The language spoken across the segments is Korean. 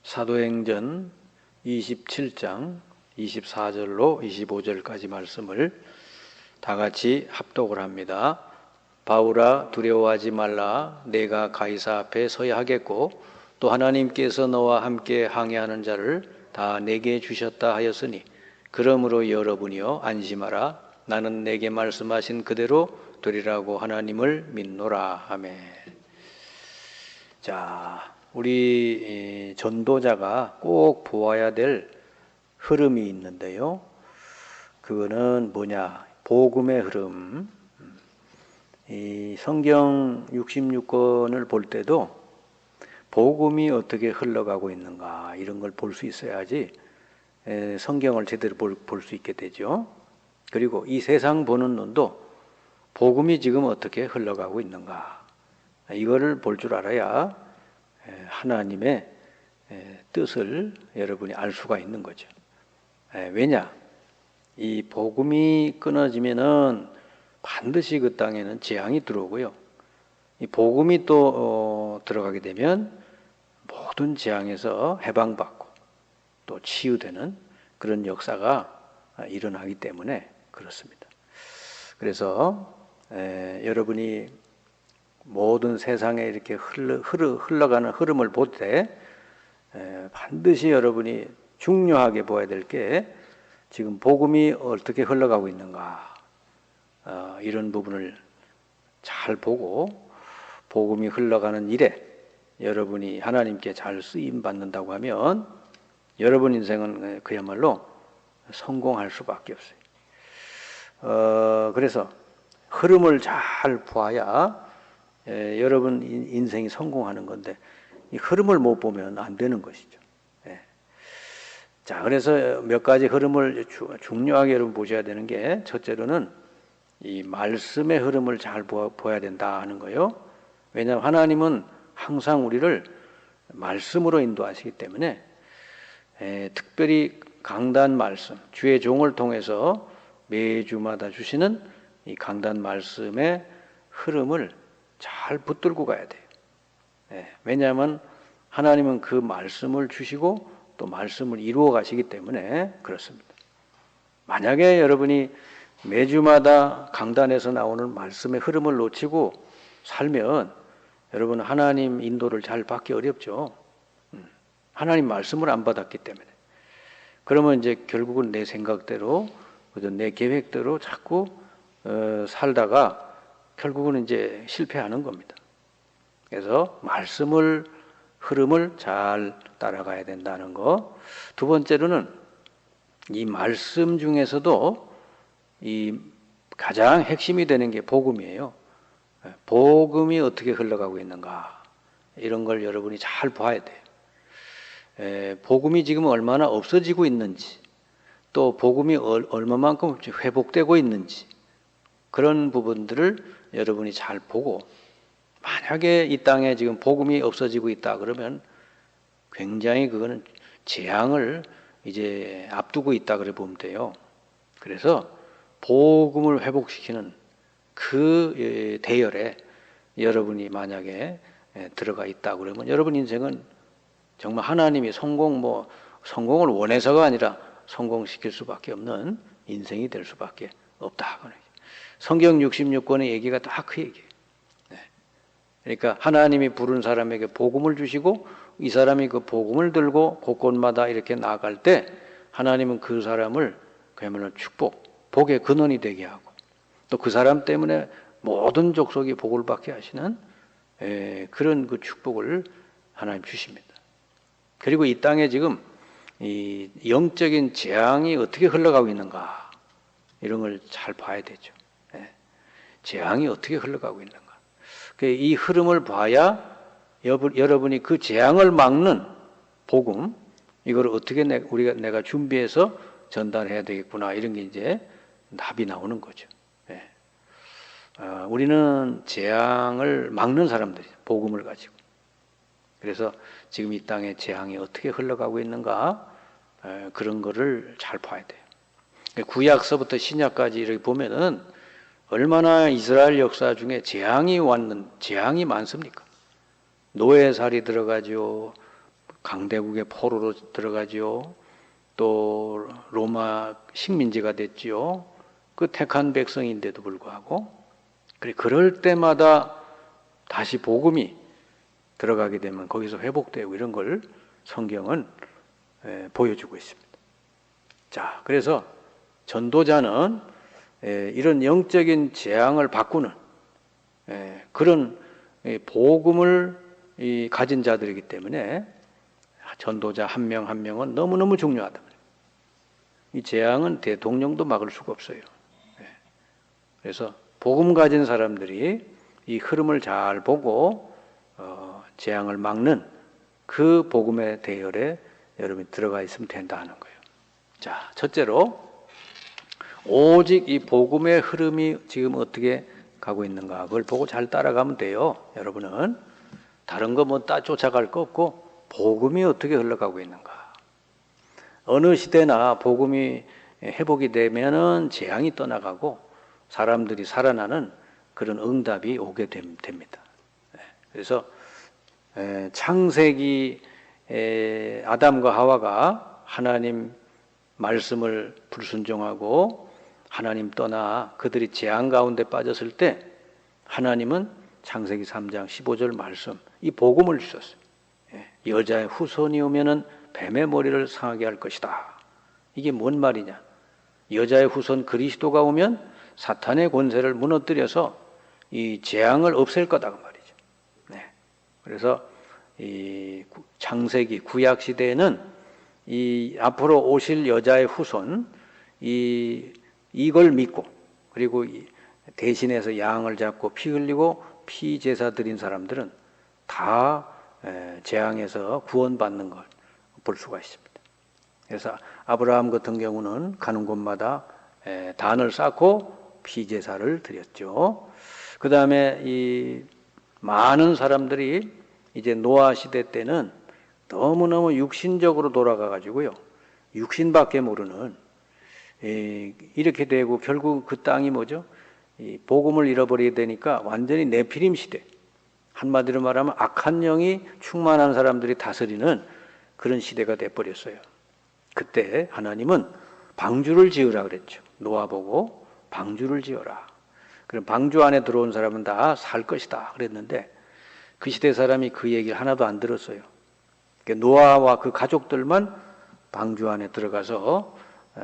사도행전 27장 24절로 25절까지 말씀을 다 같이 합독을 합니다. 바울아, 두려워하지 말라. 내가 가이사 앞에 서야 하겠고 또 하나님께서 너와 함께 항해하는 자를 다 내게 주셨다 하였으니 그러므로 여러분이여 안심하라. 나는 내게 말씀하신 그대로 되리라고 하나님을 믿노라. 아멘. 자, 우리 전도자가 꼭 보아야 될 흐름이 있는데요. 그거는 뭐냐? 복음의 흐름. 이 성경 66권을 볼 때도 복음이 어떻게 흘러가고 있는가 이런 걸 볼 수 있어야지 성경을 제대로 볼 수 있게 되죠. 그리고 이 세상 보는 눈도 복음이 지금 어떻게 흘러가고 있는가 이거를 볼 줄 알아야 하나님의 뜻을 여러분이 알 수가 있는 거죠. 왜냐? 이 복음이 끊어지면은 반드시 그 땅에는 재앙이 들어오고요. 이 복음이 또 들어가게 되면 모든 재앙에서 해방받고 또 치유되는 그런 역사가 일어나기 때문에 그렇습니다. 그래서 여러분이 모든 세상에 이렇게 흘러가는 흐름을 볼 때 반드시 여러분이 중요하게 보아야 될 게 지금 복음이 어떻게 흘러가고 있는가 이런 부분을 잘 보고 복음이 흘러가는 일에 여러분이 하나님께 잘 쓰임 받는다고 하면 여러분 인생은 그야말로 성공할 수밖에 없어요. 그래서 흐름을 잘 보아야 여러분 인생이 성공하는 건데 이 흐름을 못 보면 안 되는 것이죠. 자, 그래서 몇 가지 흐름을 중요하게 여러분 보셔야 되는 게 첫째로는 이 말씀의 흐름을 잘 보아야 된다 하는 거예요. 왜냐하면 하나님은 항상 우리를 말씀으로 인도하시기 때문에 특별히 강단 말씀, 주의 종을 통해서 매주마다 주시는 이 강단 말씀의 흐름을 잘 붙들고 가야 돼요. 왜냐하면 하나님은 그 말씀을 주시고 또 말씀을 이루어 가시기 때문에 그렇습니다. 만약에 여러분이 매주마다 강단에서 나오는 말씀의 흐름을 놓치고 살면 여러분 하나님 인도를 잘 받기 어렵죠. 하나님 말씀을 안 받았기 때문에. 그러면 이제 결국은 내 생각대로 내 계획대로 자꾸 살다가 결국은 이제 실패하는 겁니다. 그래서 말씀을 흐름을 잘 따라가야 된다는 거. 두 번째로는 이 말씀 중에서도 이 가장 핵심이 되는 게 복음이에요. 복음이 어떻게 흘러가고 있는가 이런 걸 여러분이 잘 봐야 돼요. 복음이 지금 얼마나 없어지고 있는지 또 복음이 얼마만큼 회복되고 있는지 그런 부분들을 여러분이 잘 보고 만약에 이 땅에 지금 복음이 없어지고 있다 그러면 굉장히 그거는 재앙을 이제 앞두고 있다 그래 보면 돼요. 그래서 복음을 회복시키는 그 대열에 여러분이 만약에 들어가 있다 그러면 여러분 인생은 정말 하나님이 성공을 원해서가 아니라 성공시킬 수밖에 없는 인생이 될 수밖에 없다. 성경 66권의 얘기가 딱 그 얘기예요. 그러니까 하나님이 부른 사람에게 복음을 주시고 이 사람이 그 복음을 들고 곳곳마다 이렇게 나아갈 때 하나님은 그 사람을 그야말로 복의 근원이 되게 하고 또 그 사람 때문에 모든 족속이 복을 받게 하시는 그런 그 축복을 하나님 주십니다. 그리고 이 땅에 지금 이 영적인 재앙이 어떻게 흘러가고 있는가 이런 걸 잘 봐야 되죠. 재앙이 어떻게 흘러가고 있는가. 이 흐름을 봐야 여러분이 그 재앙을 막는 복음 이걸 어떻게 내가 준비해서 전달해야 되겠구나 이런 게 이제 답이 나오는 거죠. 우리는 재앙을 막는 사람들이에요. 복음을 가지고. 그래서 지금 이 땅에 재앙이 어떻게 흘러가고 있는가 그런 거를 잘 봐야 돼요. 구약서부터 신약까지 이렇게 보면은 얼마나 이스라엘 역사 중에 재앙이 많습니까? 노예살이 들어가죠. 강대국의 포로로 들어가지요. 또 로마 식민지가 됐지요. 그 택한 백성인데도 불구하고 그럴 때마다 다시 복음이 들어가게 되면 거기서 회복되고 이런 걸 성경은 보여주고 있습니다. 자, 그래서 전도자는 이런 영적인 재앙을 바꾸는 그런 복음을 가진 자들이기 때문에 전도자 한 명 한 명은 너무너무 중요하다. 이 재앙은 대통령도 막을 수가 없어요. 그래서 복음 가진 사람들이 이 흐름을 잘 보고 재앙을 막는 그 복음의 대열에 여러분이 들어가 있으면 된다 하는 거예요. 자, 첫째로 오직 이 복음의 흐름이 지금 어떻게 가고 있는가 그걸 보고 잘 따라가면 돼요. 여러분은 다른 거 뭐 쫓아갈 거 없고 복음이 어떻게 흘러가고 있는가. 어느 시대나 복음이 회복이 되면은 재앙이 떠나가고 사람들이 살아나는 그런 응답이 오게 됩니다. 그래서 창세기 아담과 하와가 하나님 말씀을 불순종하고 하나님 떠나 그들이 재앙 가운데 빠졌을 때 하나님은 창세기 3장 15절 말씀 이 복음을 주셨어요. 여자의 후손이 오면은 뱀의 머리를 상하게 할 것이다. 이게 뭔 말이냐? 여자의 후손 그리스도가 오면 사탄의 권세를 무너뜨려서 이 재앙을 없앨 거다 그 말이죠. 그래서 이 창세기 구약 시대에는 이 앞으로 오실 여자의 후손 이걸 믿고 그리고 대신해서 양을 잡고 피 흘리고 피 제사 드린 사람들은 다 재앙에서 구원받는 걸 볼 수가 있습니다. 그래서 아브라함 같은 경우는 가는 곳마다 단을 쌓고 피 제사를 드렸죠. 그 다음에 이 많은 사람들이 이제 노아 시대 때는 너무너무 육신적으로 돌아가 가지고요. 육신밖에 모르는 이렇게 되고 결국 그 땅이 뭐죠? 이 복음을 잃어버리게 되니까 완전히 네피림 시대. 한마디로 말하면 악한 영이 충만한 사람들이 다스리는 그런 시대가 돼버렸어요. 그때 하나님은 방주를 지으라 그랬죠. 노아 보고 방주를 지어라. 그럼 방주 안에 들어온 사람은 다 살 것이다 그랬는데 그 시대 사람이 그 얘기를 하나도 안 들었어요. 노아와 그 가족들만 방주 안에 들어가서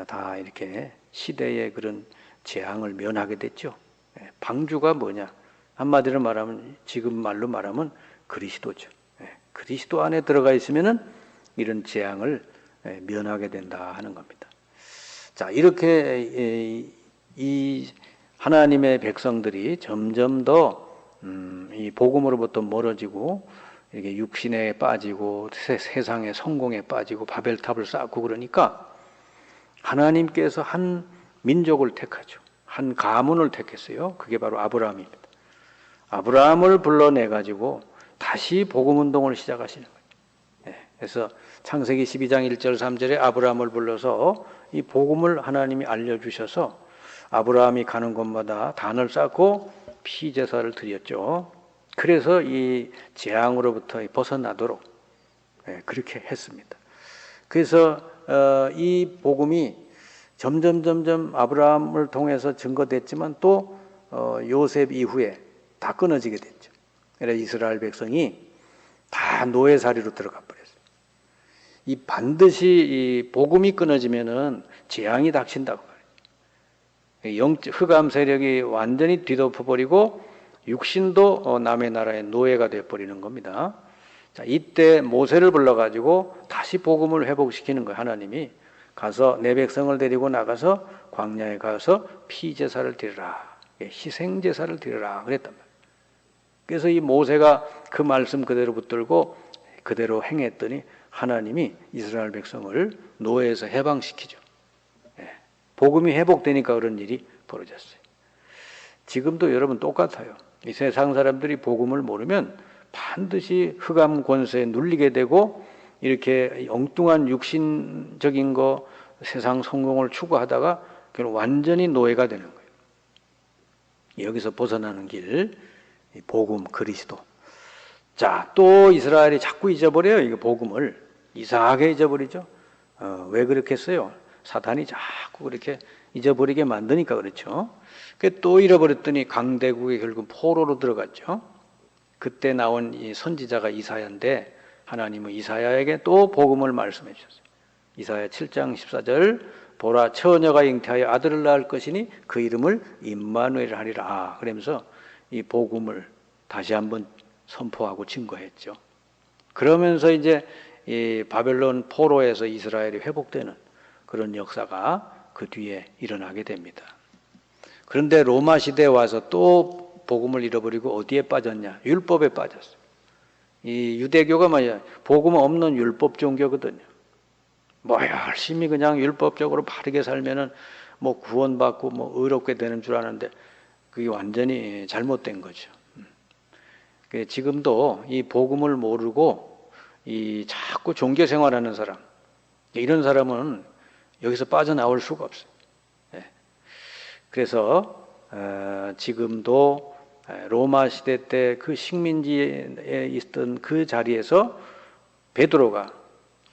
다 이렇게 시대의 그런 재앙을 면하게 됐죠. 방주가 뭐냐? 한마디로 말하면 지금 말로 말하면 그리스도죠. 그리스도 안에 들어가 있으면은 이런 재앙을 면하게 된다 하는 겁니다. 자, 이렇게 이 하나님의 백성들이 점점 더 이 복음으로부터 멀어지고 이렇게 육신에 빠지고 세상의 성공에 빠지고 바벨탑을 쌓고 그러니까 하나님께서 한 민족을 택하죠. 한 가문을 택했어요. 그게 바로 아브라함입니다. 아브라함을 불러내 가지고 다시 복음 운동을 시작하시는 거예요. 그래서 창세기 12장 1절 3절에 아브라함을 불러서 이 복음을 하나님이 알려주셔서 아브라함이 가는 곳마다 단을 쌓고 피제사를 드렸죠. 그래서 이 재앙으로부터 벗어나도록 그렇게 했습니다. 그래서 이 복음이 점점 아브라함을 통해서 증거됐지만 또 요셉 이후에 다 끊어지게 됐죠. 그래서 이스라엘 백성이 다 노예살이로 들어가 버렸어요. 이 반드시 이 복음이 끊어지면은 재앙이 닥친다고 말이에요. 흑암 세력이 완전히 뒤덮어버리고 육신도 남의 나라의 노예가 되어버리는 겁니다. 자, 이때 모세를 불러가지고 다시 복음을 회복시키는 거예요. 하나님이 가서 내 백성을 데리고 나가서 광야에 가서 피제사를 드리라, 희생제사를 드리라 그랬단 말이에요. 그래서 이 모세가 그 말씀 그대로 붙들고 그대로 행했더니 하나님이 이스라엘 백성을 노예에서 해방시키죠. 복음이 회복되니까 그런 일이 벌어졌어요. 지금도 여러분 똑같아요. 이 세상 사람들이 복음을 모르면 반드시 흑암 권세에 눌리게 되고 이렇게 엉뚱한 육신적인 거 세상 성공을 추구하다가 완전히 노예가 되는 거예요. 여기서 벗어나는 길, 복음 그리스도. 자, 또 이스라엘이 자꾸 잊어버려요. 이 복음을. 이상하게 잊어버리죠. 왜 그렇게 했어요? 사탄이 자꾸 그렇게 잊어버리게 만드니까 그렇죠. 또 잃어버렸더니 강대국에 결국 포로로 들어갔죠. 그때 나온 이 선지자가 이사야인데 하나님은 이사야에게 또 복음을 말씀해 주셨어요. 이사야 7장 14절 보라 처녀가 잉태하여 아들을 낳을 것이니 그 이름을 임마누엘 하리라. 그러면서 이 복음을 다시 한번 선포하고 증거했죠. 그러면서 이제 이 바벨론 포로에서 이스라엘이 회복되는 그런 역사가 그 뒤에 일어나게 됩니다. 그런데 로마 시대에 와서 또 복음을 잃어버리고 어디에 빠졌냐? 율법에 빠졌어요. 이 유대교가 뭐야? 복음 없는 율법 종교거든요. 뭐 열심히 그냥 율법적으로 바르게 살면은 뭐 구원받고 뭐 의롭게 되는 줄 아는데 그게 완전히 잘못된 거죠. 지금도 이 복음을 모르고 이 자꾸 종교 생활하는 사람, 이런 사람은 여기서 빠져나올 수가 없어요. 그래서 지금도 로마 시대 때 그 식민지에 있던 그 자리에서 베드로가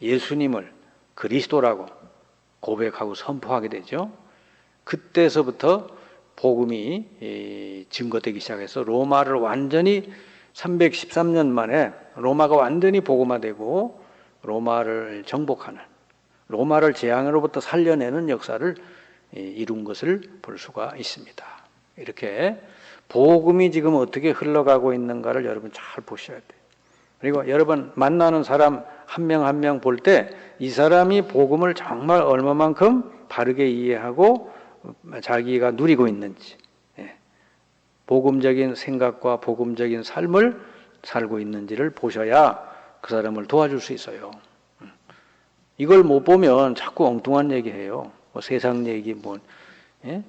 예수님을 그리스도라고 고백하고 선포하게 되죠. 그때서부터 복음이 증거되기 시작해서 로마를 완전히 313년 만에 로마가 완전히 복음화되고 로마를 정복하는, 로마를 재앙으로부터 살려내는 역사를 이룬 것을 볼 수가 있습니다. 이렇게 복음이 지금 어떻게 흘러가고 있는가를 여러분 잘 보셔야 돼요. 그리고 여러분 만나는 사람 한 명 한 명 볼 때 이 사람이 복음을 정말 얼마만큼 바르게 이해하고 자기가 누리고 있는지, 복음적인 생각과 복음적인 삶을 살고 있는지를 보셔야 그 사람을 도와줄 수 있어요. 이걸 못 보면 자꾸 엉뚱한 얘기해요. 뭐 세상 얘기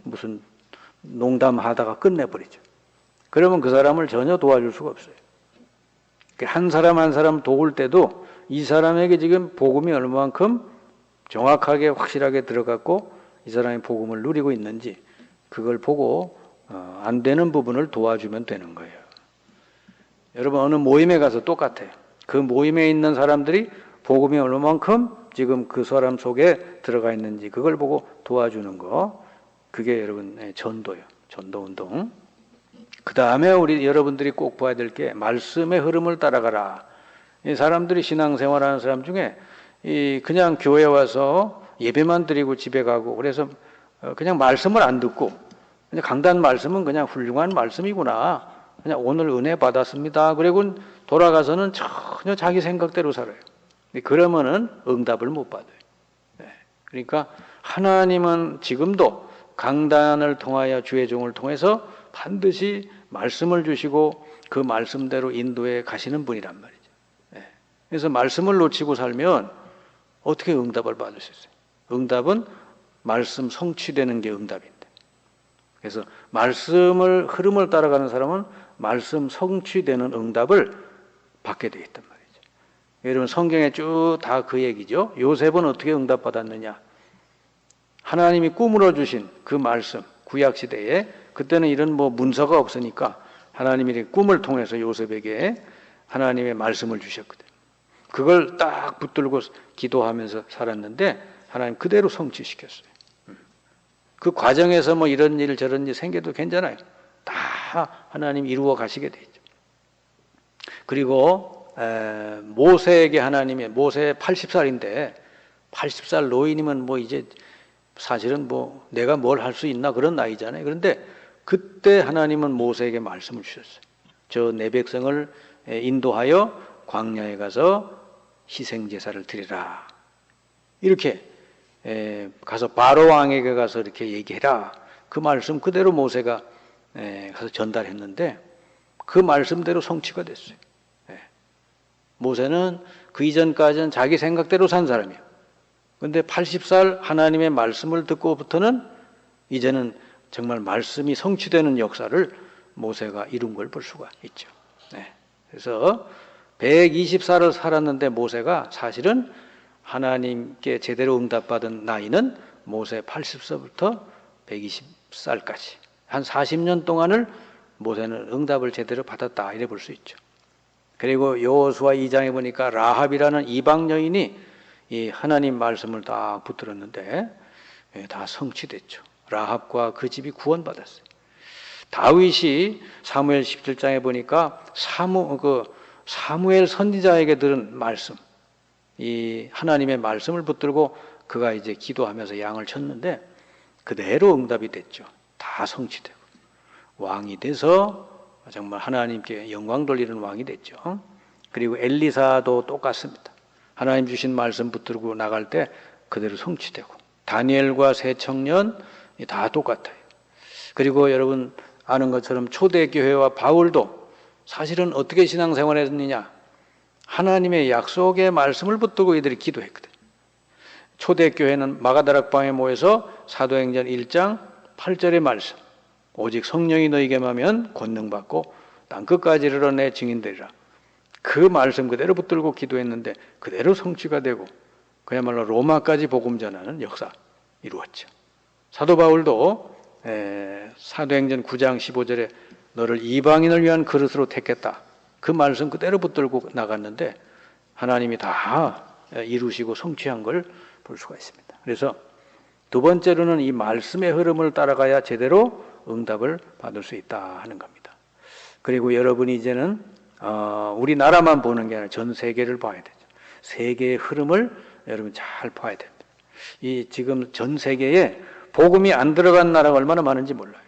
무슨 농담하다가 끝내버리죠. 그러면 그 사람을 전혀 도와줄 수가 없어요. 한 사람 한 사람 도울 때도 이 사람에게 지금 복음이 얼마만큼 정확하게 확실하게 들어갔고 이 사람이 복음을 누리고 있는지 그걸 보고 안 되는 부분을 도와주면 되는 거예요. 여러분 어느 모임에 가서 똑같아요. 그 모임에 있는 사람들이 복음이 얼마만큼 지금 그 사람 속에 들어가 있는지 그걸 보고 도와주는 거, 그게 여러분 전도예요. 전도운동. 그 다음에 우리 여러분들이 꼭 봐야 될 게 말씀의 흐름을 따라가라. 이 사람들이 신앙생활하는 사람 중에 그냥 교회 와서 예배만 드리고 집에 가고 그래서 그냥 말씀을 안 듣고 그냥 강단 말씀은 그냥 훌륭한 말씀이구나. 그냥 오늘 은혜 받았습니다. 그리고 돌아가서는 전혀 자기 생각대로 살아요. 그러면은 응답을 못 받아요. 그러니까 하나님은 지금도 강단을 통하여 주의 종을 통해서 반드시 말씀을 주시고 그 말씀대로 인도해 가시는 분이란 말이죠. 그래서 말씀을 놓치고 살면 어떻게 응답을 받을 수 있어요? 응답은 말씀 성취되는 게 응답인데. 그래서 말씀을 흐름을 따라가는 사람은 말씀 성취되는 응답을 받게 되어 있단 말이죠. 여러분 성경에 쭉 다 그 얘기죠. 요셉은 어떻게 응답받았느냐? 하나님이 꿈으로 주신 그 말씀, 구약시대에 그때는 이런 문서가 없으니까 하나님이 꿈을 통해서 요셉에게 하나님의 말씀을 주셨거든요. 그걸 딱 붙들고 기도하면서 살았는데 하나님 그대로 성취시켰어요. 그 과정에서 이런 일 저런 일 생겨도 괜찮아요. 다 하나님 이루어 가시게 되죠. 그리고 모세에게 하나님의, 모세 80살인데 80살 노인이면 이제 사실은 내가 뭘 할 수 있나 그런 나이잖아요. 그런데 그때 하나님은 모세에게 말씀을 주셨어요. 저 내 백성을 인도하여 광야에 가서 희생제사를 드리라. 이렇게 가서 바로 왕에게 가서 이렇게 얘기해라. 그 말씀 그대로 모세가 가서 전달했는데 그 말씀대로 성취가 됐어요. 모세는 그 이전까지는 자기 생각대로 산 사람이에요. 그런데 80살 하나님의 말씀을 듣고부터는 이제는 정말 말씀이 성취되는 역사를 모세가 이룬 걸 볼 수가 있죠. 그래서 120살을 살았는데 모세가 사실은 하나님께 제대로 응답받은 나이는 모세 80세부터 120살까지 한 40년 동안을 모세는 응답을 제대로 받았다 이래 볼 수 있죠. 그리고 여호수아 2장에 보니까 라합이라는 이방 여인이 이 하나님 말씀을 다 붙들었는데 다 성취됐죠. 라합과 그 집이 구원받았어요. 다윗이 사무엘 17장에 보니까 사무엘 선지자에게 들은 말씀, 이 하나님의 말씀을 붙들고 그가 이제 기도하면서 양을 쳤는데 그대로 응답이 됐죠. 다 성취되고 왕이 돼서 정말 하나님께 영광 돌리는 왕이 됐죠. 그리고 엘리사도 똑같습니다. 하나님 주신 말씀 붙들고 나갈 때 그대로 성취되고 다니엘과 세 청년 다 똑같아요. 그리고 여러분 아는 것처럼 초대교회와 바울도 사실은 어떻게 신앙생활을 했느냐, 하나님의 약속의 말씀을 붙들고 이들이 기도했거든요. 초대교회는 마가다락방에 모여서 사도행전 1장 8절의 말씀, 오직 성령이 너희에게 임하면 권능받고 땅 끝까지 이르러 내 증인되리라, 그 말씀 그대로 붙들고 기도했는데 그대로 성취가 되고 그야말로 로마까지 복음 전하는 역사 이루었죠. 사도 바울도 사도행전 9장 15절에 너를 이방인을 위한 그릇으로 택했다, 그 말씀 그대로 붙들고 나갔는데 하나님이 다 이루시고 성취한 걸 볼 수가 있습니다. 그래서 두 번째로는 이 말씀의 흐름을 따라가야 제대로 응답을 받을 수 있다 하는 겁니다. 그리고 여러분이 이제는 우리나라만 보는 게 아니라 전 세계를 봐야 되죠. 세계의 흐름을 여러분 잘 봐야 됩니다. 이 지금 전 세계에 복음이 안 들어간 나라가 얼마나 많은지 몰라요.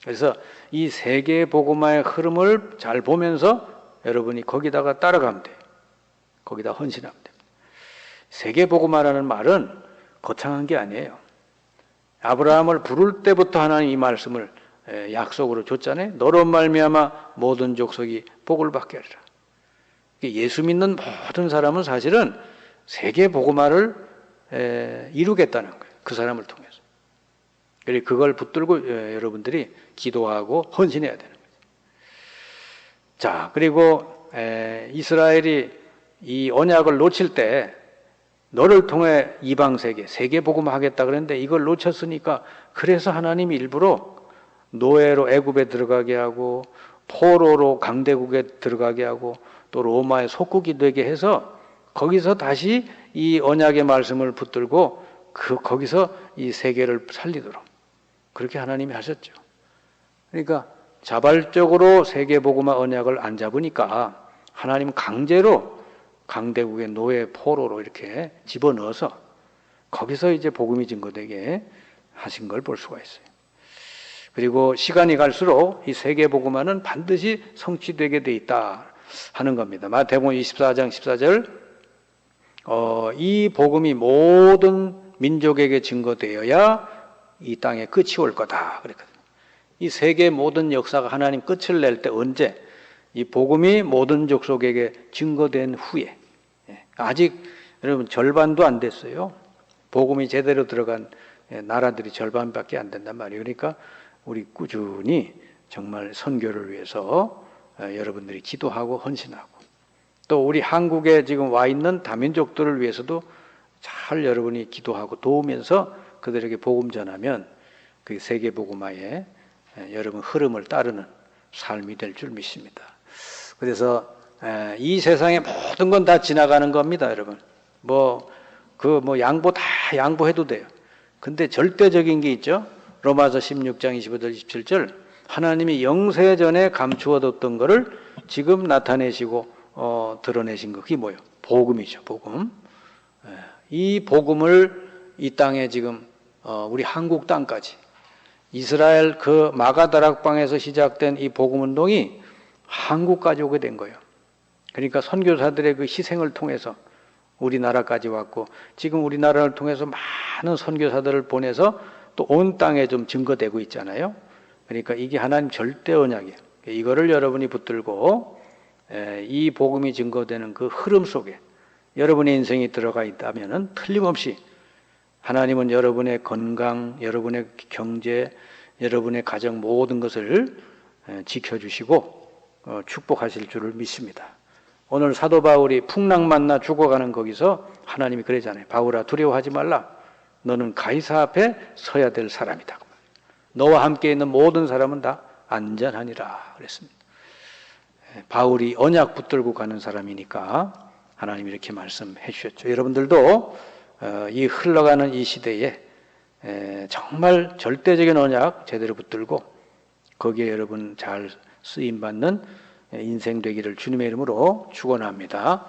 그래서 이 세계의 복음화의 흐름을 잘 보면서 여러분이 거기다가 따라가면 돼요. 거기다 헌신하면 됩니다. 세계 복음화라는 말은 거창한 게 아니에요. 아브라함을 부를 때부터 하나님 이 말씀을 약속으로 줬잖아요. 너로 말미암아 모든 족속이 복을 받게 하리라. 예수 믿는 모든 사람은 사실은 세계 복음화를 이루겠다는 거예요. 그 사람을 통해서. 그리고 그걸 붙들고 여러분들이 기도하고 헌신해야 되는 거죠. 자, 그리고 이스라엘이 이 언약을 놓칠 때 너를 통해 이방 세계 복음화 하겠다 그랬는데 이걸 놓쳤으니까 그래서 하나님이 일부러 노예로 애굽에 들어가게 하고 포로로 강대국에 들어가게 하고 또 로마의 속국이 되게 해서 거기서 다시 이 언약의 말씀을 붙들고 거기서 이 세계를 살리도록 그렇게 하나님이 하셨죠. 그러니까 자발적으로 세계 복음화 언약을 안 잡으니까 하나님 강제로 강대국의 노예 포로로 이렇게 집어넣어서 거기서 이제 복음이 증거되게 하신 걸 볼 수가 있어요. 그리고 시간이 갈수록 이 세계 복음화는 반드시 성취되게 돼 있다 하는 겁니다. 마태복음 24장 14절 이 복음이 모든 민족에게 증거되어야 이 땅에 끝이 올 거다 그랬거든요. 이 세계 모든 역사가 하나님 끝을 낼 때 언제? 이 복음이 모든 족속에게 증거된 후에. 아직 여러분 절반도 안 됐어요. 복음이 제대로 들어간 나라들이 절반밖에 안 된단 말이에요. 그러니까 우리 꾸준히 정말 선교를 위해서 여러분들이 기도하고 헌신하고 또 우리 한국에 지금 와 있는 다민족들을 위해서도 잘 여러분이 기도하고 도우면서 그들에게 복음 전하면 그 세계 복음화에 여러분 흐름을 따르는 삶이 될 줄 믿습니다. 그래서 이 세상의 모든 건 다 지나가는 겁니다, 여러분. 양보 다 양보해도 돼요. 근데 절대적인 게 있죠. 로마서 16장 25절 27절 하나님이 영세전에 감추어뒀던 거를 지금 나타내시고 드러내신 거. 그게 뭐예요? 복음이죠, 복음. 이 복음을 이 땅에 지금 우리 한국 땅까지 이스라엘 그 마가다락방에서 시작된 이 복음 운동이 한국까지 오게 된 거예요. 그러니까 선교사들의 그 희생을 통해서 우리나라까지 왔고 지금 우리나라를 통해서 많은 선교사들을 보내서 또 온 땅에 좀 증거되고 있잖아요. 그러니까 이게 하나님 절대 언약이에요. 이거를 여러분이 붙들고 이 복음이 증거되는 그 흐름 속에 여러분의 인생이 들어가 있다면은 틀림없이 하나님은 여러분의 건강, 여러분의 경제, 여러분의 가정 모든 것을 지켜주시고 축복하실 줄을 믿습니다. 오늘 사도 바울이 풍랑 만나 죽어가는 거기서 하나님이 그러잖아요. 바울아 두려워하지 말라. 너는 가이사 앞에 서야 될 사람이다. 너와 함께 있는 모든 사람은 다 안전하니라 그랬습니다. 바울이 언약 붙들고 가는 사람이니까 하나님 이렇게 말씀해 주셨죠. 여러분들도 이 흘러가는 이 시대에 정말 절대적인 언약 제대로 붙들고 거기에 여러분 잘 쓰임받는 인생 되기를 주님의 이름으로 축원합니다.